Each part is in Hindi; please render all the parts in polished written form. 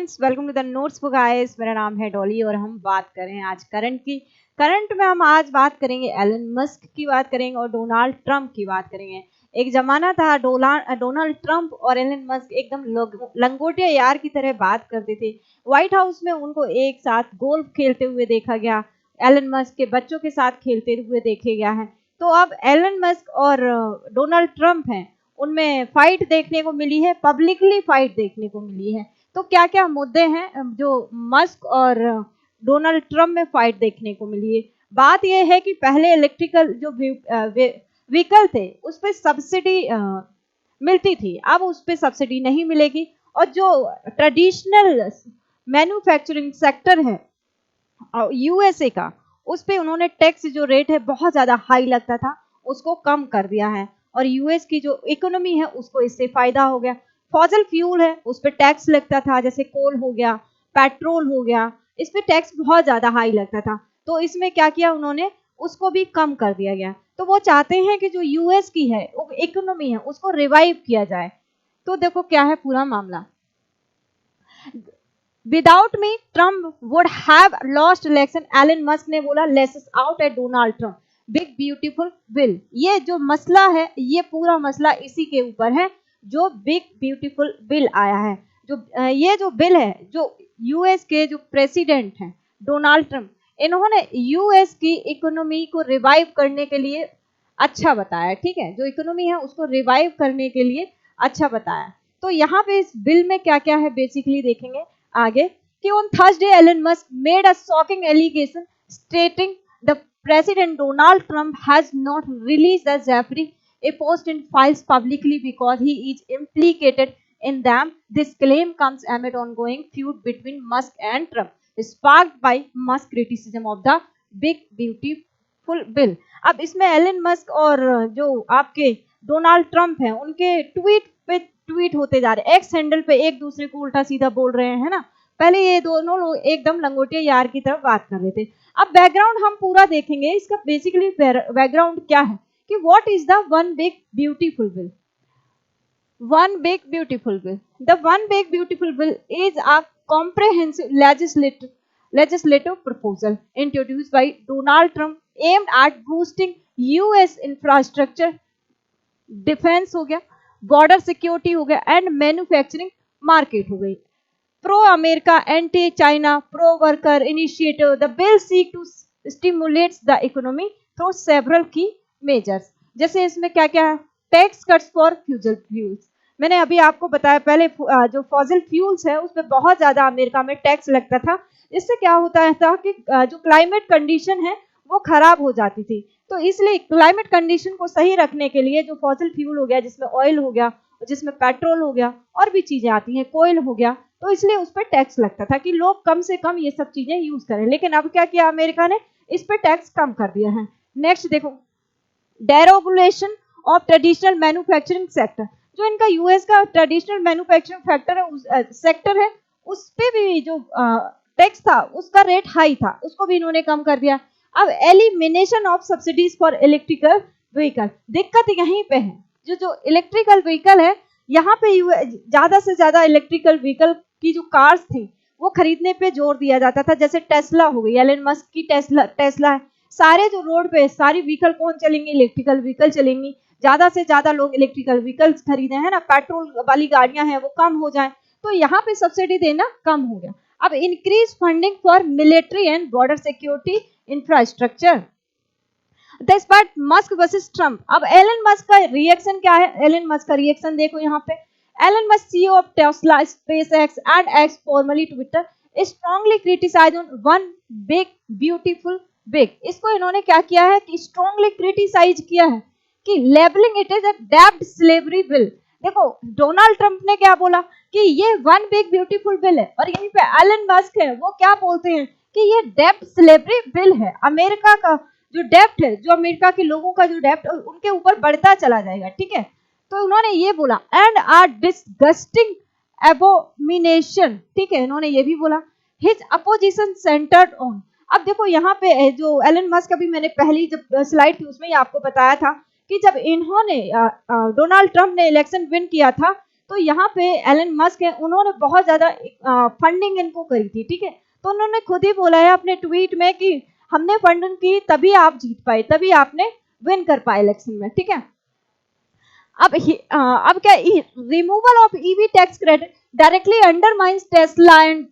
Friends, welcome to the notes book guys. मेरा नाम है डॉली और हम बात कर रहे हैं आज करंट की। करंट में हम आज बात करेंगे एलन मस्क की बात करेंगे और डोनाल्ड ट्रंप की बात करेंगे। एक जमाना था डोनाल्ड ट्रंप और एलन मस्क एकदम लंगोटिया यार की तरह बात करते थे। व्हाइट हाउस में उनको एक साथ गोल्फ खेलते हुए देखा गया, एलन मस्क के बच्चों के साथ खेलते हुए देखे गया है। तो अब एलन मस्क और डोनाल्ड ट्रंप हैं, उनमें फाइट देखने को मिली है, पब्लिकली फाइट देखने को मिली है। तो क्या क्या मुद्दे हैं जो मस्क और डोनाल्ड ट्रंप में फाइट देखने को मिली है। बात यह है कि पहले इलेक्ट्रिकल जो व्हीकल थे उस पर सब्सिडी मिलती थी, अब उस पर सब्सिडी नहीं मिलेगी। और जो ट्रेडिशनल मैन्युफैक्चरिंग सेक्टर है यूएसए का, उस पे उन्होंने टैक्स जो रेट है बहुत ज़्यादा हाई लगता था, उसको कम कर दिया है और यूएस की जो इकोनॉमी है उसको इससे फायदा हो गया। फॉसिल फ्यूल है उस पर टैक्स लगता था, जैसे कोल हो गया, पेट्रोल हो गया, इस पे टैक्स बहुत ज़्यादा हाई लगता था। तो इसमें क्या किया उन्होंने, उसको भी कम कर दिया गया। तो वो चाहते हैं कि जो यूएस की है इकोनॉमी है उसको रिवाइव किया जाए। तो देखो क्या है पूरा मामला। Without me, Trump would have lost election. Elon Musk ने बोला lets out at Donald Trump, big beautiful bill. ये जो मसला है, ये पूरा मसला इसी के ऊपर है जो बिग ब्यूटीफुल बिल आया है। ये जो बिल है, जो यूएस के जो प्रेसिडेंट हैं डोनाल्ड ट्रम्प, इन्होंने यूएस की इकोनॉमी को रिवाइव करने के लिए अच्छा बताया। ठीक है, जो इकोनॉमी है उसको रिवाइव करने के लिए अच्छा बताया। तो यहाँ पे इस बिल में क्या क्या है बेसिकली देखेंगे आगे कि on Thursday Elon Musk made a shocking allegation stating the President Donald Trump has not released the Jeffrey Epstein files publicly because he is implicated in them. This claim comes amid ongoing feud between Musk and Trump, sparked by Musk's criticism of the Big Beautiful Bill. अब इसमें एलन मस्क और जो आपके डोनाल्ड ट्रंप हैं उनके ट्वीट होते जा रहे हैं, एक्स हैंडल पे एक दूसरे को उल्टा सीधा बोल रहे हैं ना। पहले ये दोनों लोग एकदम लंगोटिया यार की तरफ बात कर रहे थे। अब बैकग्राउंड हम पूरा देखेंगे, इसका बेसिकली बैकग्राउंड क्या है कि what is the one big beautiful bill. One big beautiful bill, the one big beautiful bill is a comprehensive legislative proposal introduced by Donald Trump aimed at boosting US infrastructure, defence हो गया, बॉर्डर सिक्योरिटी हो गया एंड मैन्युफैक्चरिंग मार्केट हो गई। Pro America, anti China, pro worker initiative, the bill seek to stimulates the economy through several key measures. जैसे इसमें क्या क्या है, tax cuts for fossil fuels. मैंने अभी आपको बताया पहले जो फॉसिल फ्यूल्स है उस पर बहुत ज्यादा अमेरिका में टैक्स लगता था। इससे क्या होता था कि जो क्लाइमेट कंडीशन है वो खराब हो जाती थी। तो इसलिए क्लाइमेट कंडीशन को सही रखने के लिए जो फॉसिल फ्यूल हो गया, जिसमें ऑयल हो गया, जिसमें पेट्रोल हो गया और भी चीजें आती हैं, कोयल हो गया, तो इसलिए उस पर टैक्स लगता था कि लोग कम से कम ये सब चीजें यूज करें। लेकिन अब क्या किया अमेरिका ने, इस पर टैक्स कम कर दिया है। नेक्स्ट देखो, डेरेगुलेशन ऑफ ट्रेडिशनल मैन्युफैक्चरिंग सेक्टर। जो इनका यूएस का ट्रेडिशनल मैन्युफैक्चरिंग सेक्टर है उस पर भी जो टैक्स था उसका रेट हाई था, उसको भी इन्होंने कम कर दिया। अब elimination of subsidies for electrical vehicle. दिक्कत यहीं पे है, जो इलेक्ट्रिकल व्हीकल है यहाँ पे ज्यादा से ज्यादा इलेक्ट्रिकल व्हीकल की जो कार्स थी वो खरीदने पे जोर दिया जाता था। जैसे टेस्ला हो गई, एलन मस्क की टेस्ला है, सारे जो रोड पे सारी व्हीकल कौन चलेंगी, इलेक्ट्रिकल व्हीकल चलेंगी। ज्यादा से ज्यादा लोग इलेक्ट्रिकल व्हीकल्स खरीदे हैं ना, पेट्रोल वाली गाड़ियां हैं वो कम हो जाए, तो यहाँ पे सब्सिडी देना कम हो गया। अब increase funding for military and border security infrastructure. Despite Musk versus Trump. अब एलन मस्क का रिएक्शन क्या है, एलन मस्क का रिएक्शन देखो यहाँ पे। Elon Musk CEO of Tesla, SpaceX and X formally Twitter strongly criticize on one big beautiful big. इसको इन्होंने क्या किया है कि स्ट्रांगली क्रिटिसाइज किया है कि लेबलिंग इट इज अ डेब्ट स्लेवरी बिल। देखो डोनाल्ड ट्रम्प ने क्या बोला कि ये वन बिग ब्यूटीफुल बिल है, और यहीं पे एलन मस्क है वो क्या बोलते हैं कि ये डेब्ट स्लेवरी बिल है। अमेरिका का जो डेप्ट है, जो अमेरिका के लोगों का जो डेप्ट उनके ऊपर बढ़ता चला जाएगा। ठीक है, तो उन्होंने ये बोला एंड आर डिस्गस्टिंग एबोमिनेशन। ठीक है, इन्होंने ये भी बोला हिज अपोजिशन सेंटर्ड ऑन। अब देखो यहाँ पे जो एलन मस्क, अभी मैंने पहली जब स्लाइड थी उसमें ही आपको बताया था कि जब इन्होंने डोनाल्ड ट्रंप ने इलेक्शन विन किया था तो यहाँ पे एलन मस्क है, उन्होंने बहुत ज्यादा फंडिंग इनको करी थी, ठीक है। तो उन्होंने खुद ही बोला है अपने ट्वीट में कि हमने फंडिंग की तभी आप जीत पाए, तभी आपने विन कर पाए इलेक्शन में, ठीक है। अब क्या, removal of EV tax credit directly undermines Tesla and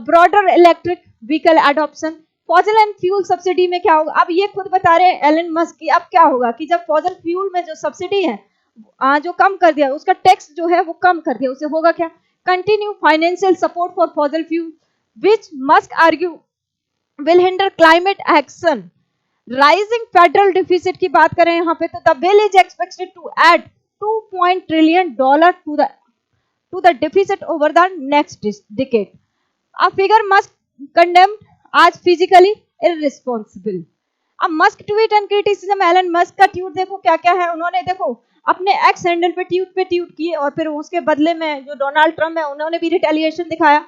broader electric vehicle adoption. Fossil and fuel subsidy में क्या होगा, अब ये खुद बता रहे हैं एलन मस्क की, अब क्या होगा कि जब फॉसिल फ्यूल में जो सब्सिडी है जो कम कर दिया, उसका टैक्स जो है वो कम कर दिया, उससे होगा क्या, continue financial support for fossil fuel which Musk argue will hinder climate action. Rising federal deficit की बात करें यहाँ पे, तो the bill is expected to add 2 trillion dollar to the deficit over the next decade. A figure must condemned as physically irresponsible. अब Musk tweet and criticism, Elon Musk का ट्वीट देखो क्या क्या है, उन्होंने देखो अपने एक्स हैंडल पे ट्वीट किए और फिर उसके बदले में जो डोनाल्ड ट्रम्प है उन्होंने भी रिटेलिएशन दिखाया।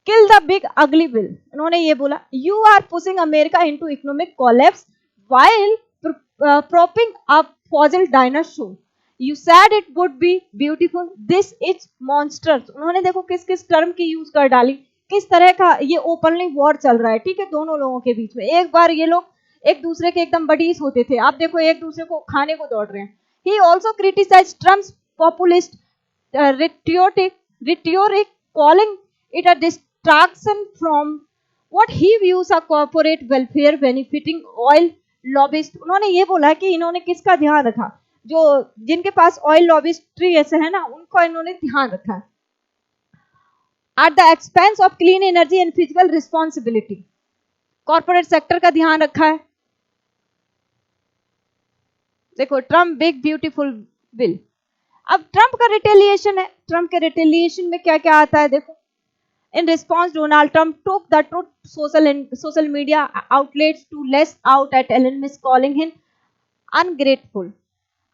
Kill the big ugly bill, उन्होंने ये बोला you are pushing America into economic collapse while propping up fossil dinosaur. You said it would be beautiful, this is monsters. उन्होंने देखो किस किस टर्म की यूज कर डाली, किस तरह का ये ओपनली वॉर चल रहा है, ठीक है, दोनों लोगों के बीच में। एक बार ये लोग एक दूसरे के एकदम बडीज होते थे, आप देखो एक दूसरे को खाने को दौड़ रहे हैं। He also criticize Trump's populist rhetoric, calling it a distraction from what he views a corporate welfare benefiting oil lobbyist। उन्होंने ये बोला कि इन्होंने किसका ध्यान रखा, जो जिनके पास ऑयल लॉबिस्ट्री ऐसे है ना, उनको इन्होंने ध्यान रखा at the expense of clean energy and physical responsibility. Corporate sector का ध्यान रखा है। देखो ट्रम्प बिग ब्यूटीफुल बिल। अब ट्रम्प का रिटेलिएशन है, ट्रम्प के रिटेलिएशन में क्या क्या आता है देखो। In response, Donald Trump took the truth social media outlets to lash out at Elon Musk, calling him ungrateful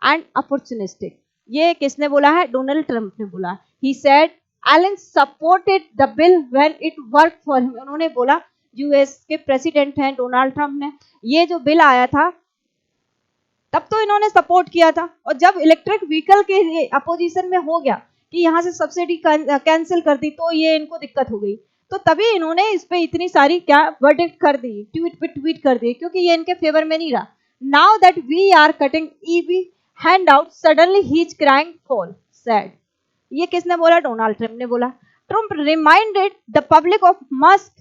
and opportunistic। ये किसने बोला है, डोनाल्ड ट्रम्प ने बोला। He said Elon supported the bill when it worked for him। उन्होंने बोला यूएस के प्रेसिडेंट हैं डोनाल्ड ट्रम्प ने, ये जो बिल आया था तब तो इन्होंने सपोर्ट किया था, और जब इलेक्ट्रिक व्हीकल के अपोजिशन में हो गया कि यहाँ से सब्सिडी कैंसिल कर दी तो ये इनको दिक्कत हो गई, तो तभी इन्होंने इस पे इतनी सारी क्या वर्डिक्ट कर दी, ट्वीट पे ट्वीट कर दी, क्योंकि ये इनके फेवर में नहीं रहा। Now that we are cutting EV hand out suddenly he is crying foul sad. ये किसने बोला, डोनाल्ड ट्रम्प ने बोला। Trump reminded the public of Musk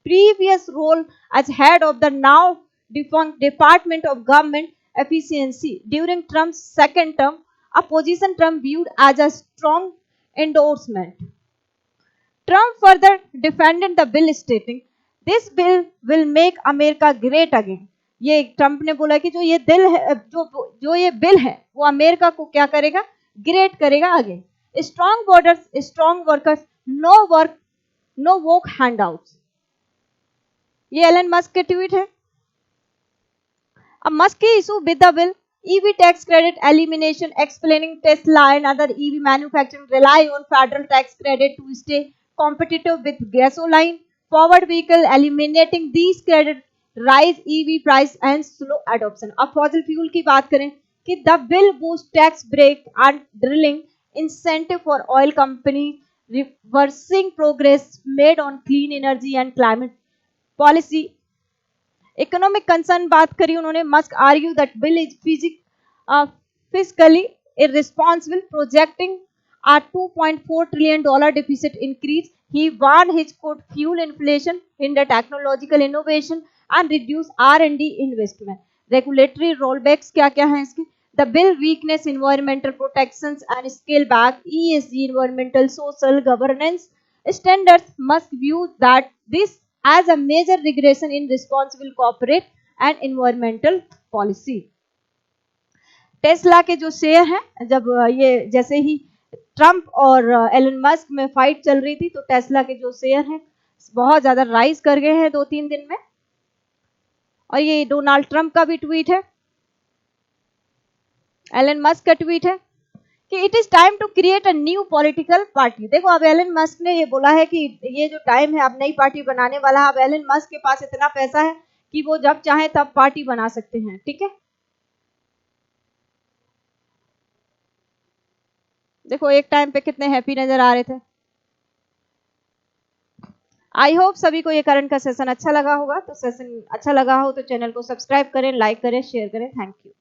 previous role as head of the now defunct Department of Government Efficiency during Trump's second term, a position Trump viewed as a strong endorsement. Trump further defended the bill, stating, "This bill will make America great again." ये ट्रम्प ने बोला कि जो ये दिल है, जो ये बिल है वो अमेरिका को क्या करेगा, ग्रेट करेगा again. Strong borders, strong workers, no woke handouts. ये एलन मस्क के ट्वीट है। अब मस्क की issue with the bill, EV tax credit elimination, explaining Tesla and other EV manufacturing rely on federal tax credit to stay competitive with gasoline powered vehicle, eliminating these credit rise EV price and slow adoption। अब fossil fuel की बात करें कि the bill boost tax break and drilling incentive for oil company, reversing progress made on clean energy and climate policy। Economic concern बात करी उन्होंने। Musk argue that bill is fiscally irresponsible, projecting a $2.4 trillion deficit increase। He warned it could fuel inflation, hinder technological innovation and reduce R&D investment। Regulatory rollbacks क्या क्या हैं इसके? The bill weakness environmental protections and scale back ESG environmental social governance standards। Must view that this as a major regression in responsible corporate and environmental policy। Tesla के जो शेयर हैं, जब ये जैसे ही ट्रम्प और एलन मस्क में फाइट चल रही थी तो टेस्ला के जो शेयर हैं बहुत ज्यादा राइज कर गए हैं 2-3 दिन में। और ये डोनाल्ड ट्रम्प का भी ट्वीट है, एलन मस्क का ट्वीट है कि it is time to create a new political party. देखो अब एलन मस्क ने ये बोला है कि ये जो टाइम है अब नई पार्टी बनाने वाला है। अब एलन मस्क के पास इतना पैसा है कि वो जब चाहे तब पार्टी बना सकते हैं, ठीक है। देखो एक टाइम पे कितने हैप्पी नजर आ रहे थे। आई होप सभी को ये करंट का सेशन अच्छा लगा होगा। तो सेशन अच्छा लगा हो तो चैनल को सब्सक्राइब करें, लाइक करें, शेयर करें। Thank you.